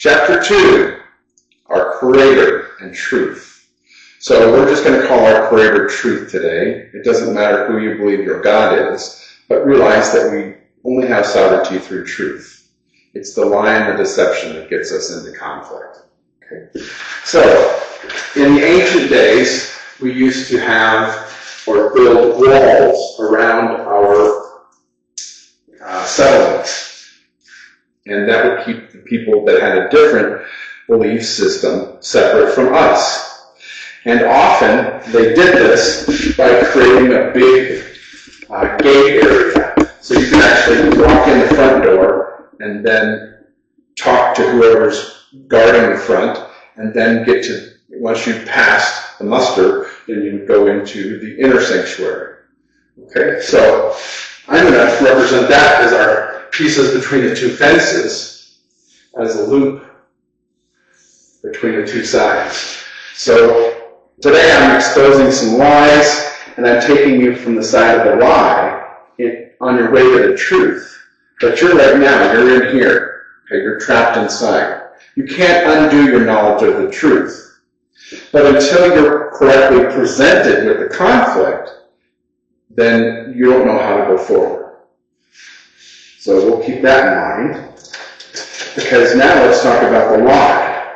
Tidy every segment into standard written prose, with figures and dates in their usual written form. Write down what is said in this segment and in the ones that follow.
Chapter 2, our Creator and Truth. So we're just going to call our Creator Truth today. It doesn't matter who you believe your God is, but realize that we only have sovereignty through truth. It's the lie and the deception that gets us into conflict. Okay. So, in the ancient days, we used to have or build walls around our settlements. And that would keep the people that had a different belief system separate from us. And often they did this by creating a big gate area. So you can actually walk in the front door and then talk to whoever's guarding the front, and then get to, once you've passed the muster, then you would go into the inner sanctuary. Okay, so I'm going to represent that as our pieces between the two fences, as a loop between the two sides. So today I'm exposing some lies, and I'm taking you from the side of the lie on your way to the truth. But you're right now, you're in here. Okay, you're trapped inside. You can't undo your knowledge of the truth. But until you're correctly presented with the conflict, then you don't know how to go forward. So we'll keep that in mind, because now let's talk about the lie.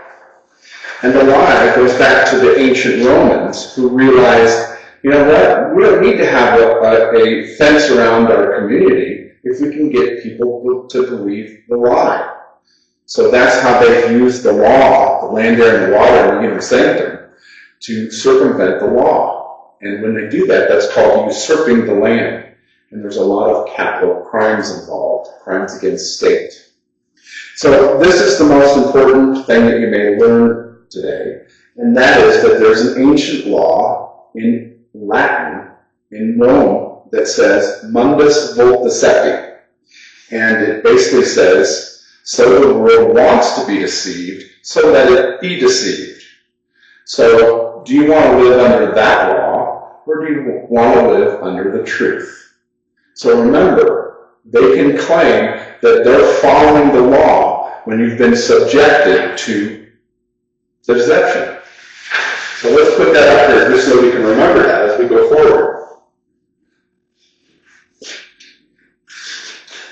And the lie goes back to the ancient Romans, who realized, you know what, we don't need to have a fence around our community if we can get people to believe the lie. So that's how they used the law, the land, air, and the water in the inner sanctum, to circumvent the law. And when they do that, that's called usurping the land. And there's a lot of capital crimes involved, crimes against state. So this is the most important thing that you may learn today, and that is that there's an ancient law in Latin, in Rome, that says mundus vult decepti. And it basically says, so the world wants to be deceived, so that it be deceived. So do you want to live under that law, or do you want to live under the truth? So remember, they can claim that they're following the law when you've been subjected to the deception. So let's put that up there just so we can remember that as we go forward.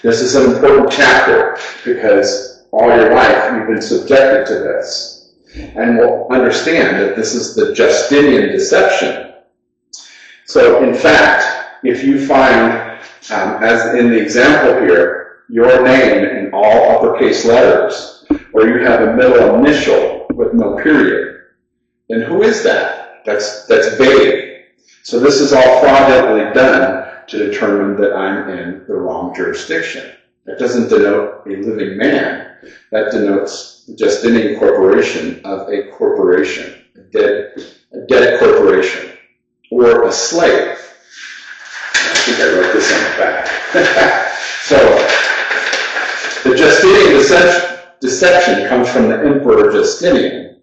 This is an important chapter because all your life you've been subjected to this. And we'll understand that this is the Justinian deception. So in fact, if you find, as in the example here, your name in all uppercase letters, or you have a middle initial with no period, then who is that? That's vague. So this is all fraudulently done to determine that I'm in the wrong jurisdiction. That doesn't denote a living man. That denotes the Justinian corporation of a corporation, a dead corporation, or a slave. I think I wrote this on the back. So, the Justinian deception comes from the Emperor Justinian,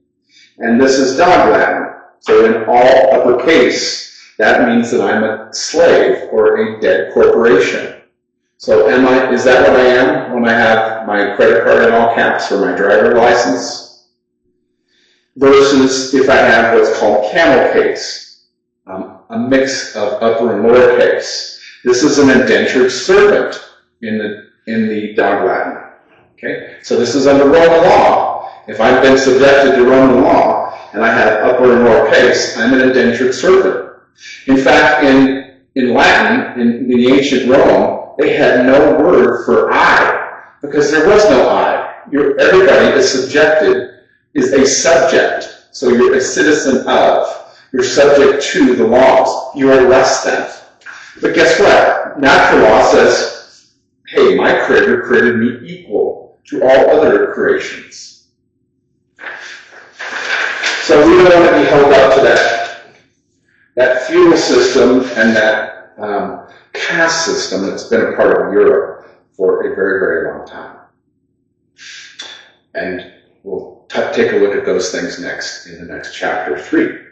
and this is dog Latin. So in all uppercase, that means that I'm a slave or a dead corporation. So is that what I am when I have my credit card in all caps or my driver license? Versus if I have what's called camel case. A mix of upper and lower case. This is an indentured servant in the dog Latin. Okay? So this is under Roman law. If I've been subjected to Roman law and I have upper and lower case, I'm an indentured servant. In fact, in Latin, in the ancient Rome, they had no word for I, because there was no I. Everybody is a subject. So you're a citizen of. You're subject to the laws. You are less than. But guess what? Natural law says, hey, my Creator created me equal to all other creations. So we don't want to be held up to that feudal system and that caste system that's been a part of Europe for a very, very long time. And we'll take a look at those things next in the next chapter 3.